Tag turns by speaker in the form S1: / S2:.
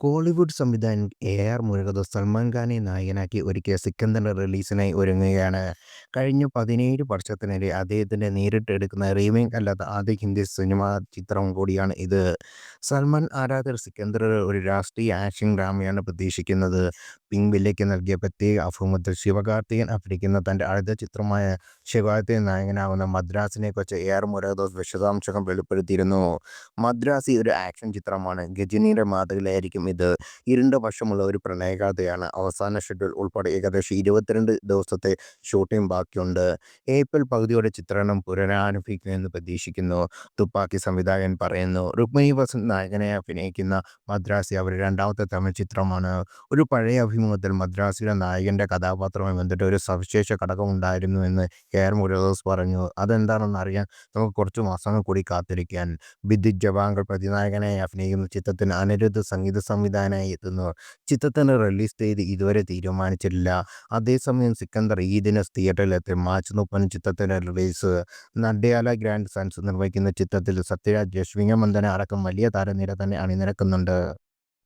S1: കോളിവുഡ് സംവിധായകൻ എ.ആർ. മുരുകദോസ് സൽമാൻ ഖാനെ നായകനാക്കി ഒരുക്കിയ സിക്കന്ദറിന്റെ റിലീസിനായി ഒരുങ്ങുകയാണ്. കഴിഞ്ഞ 17 വർഷത്തിനിടെ അദ്ദേഹത്തിന്റെ നേരിട്ടെടുക്കുന്ന റീമേക്ക് അല്ലാത്ത ആദ്യ ഹിന്ദി സിനിമാ ചിത്രം കൂടിയാണ് ഇത്. സൽമാൻ ആരാധകർ സിക്കന്ദറിൽ ഒരു രാഷ്ട്രീയ ആക്ഷൻ ഡ്രാമയാണ് പ്രതീക്ഷിക്കുന്നത്. പിങ്ക് വില്ലയ്ക്ക് നൽകിയ പ്രത്യേക അഭിമുഖത്തിൽ ശിവകാർത്തികേയൻ അഭിനയിക്കുന്ന തന്റെ അടുത്ത ചിത്രമായ ശിവകാർത്തികേയൻ നായകനാകുന്ന മദ്രാസിനെക്കുറിച്ച് എ.ആർ. മുരുകദോസ് വിശദാംശങ്ങൾ വെളിപ്പെടുത്തിയിരുന്നു. മദ്രാസി ഒരു ആക്ഷൻ ചിത്രമാണ്. ഗജനിയുടെ മാതൃകയിലായിരിക്കും ഇത്. ഇരുണ്ട വശമുള്ള ഒരു പ്രണയകഥയാണ്. അവസാന ഷെഡ്യൂൾ ഉൾപ്പെടെ ഏകദേശം 22 ദിവസത്തെ ഷൂട്ടിംഗ് ബാക്കിയുണ്ട്. ഏപ്രിൽ പകുതിയോടെ ചിത്രീകരണം പുനരാരംഭിക്കുമെന്ന് പ്രതീക്ഷിക്കുന്നു. തുപ്പാക്കി സംവിധായകൻ പറയുന്നു. രുക്മിണി വസന്ത് നായകനായി അഭിനയിക്കുന്ന മദ്രാസി അവരുടെ രണ്ടാമത്തെ തമിഴ് ചിത്രമാണ്. ഒരു പഴയ അഭിമുഖത്തിൽ മദ്രാസിയിലെ നായകന്റെ കഥാപാത്രവുമായി ബന്ധപ്പെട്ട ഒരു സവിശേഷ ഘടകമുണ്ടായിരുന്നുവെന്ന് എ.ആർ. മുരുകദോസ് പറഞ്ഞു. അതെന്താണെന്ന് അറിയാൻ നമുക്ക് കുറച്ച് മാസങ്ങൾ കൂടി കാത്തിരിക്കാൻ. വിദ്യുത് ജവാങ്കർ പ്രതിനായകനായി അഭിനയിക്കുന്ന ചിത്രത്തിന് അനിരുദ്ധ് സംഗീത സംവിധായകനായി എത്തുന്നു. ചിത്രത്തിന്റെ റിലീസ് തീയതി ഇതുവരെ തീരുമാനിച്ചിട്ടില്ല. അതേസമയം സിക്കന്ദർ ഈ ദിനം തിയേറ്ററിലെത്തും. മാർച്ച് 30 ചിത്രത്തിന്റെ റിലീസ്. നട്യാല ഗ്രാൻഡ് സൺസ് നിർമ്മിക്കുന്ന ചിത്രത്തിൽ സത്യരാജ്, രശ്മിക മന്ദാന അടക്കം വലിയ താരനിര തന്നെ അണിനിരക്കുന്നുണ്ട്.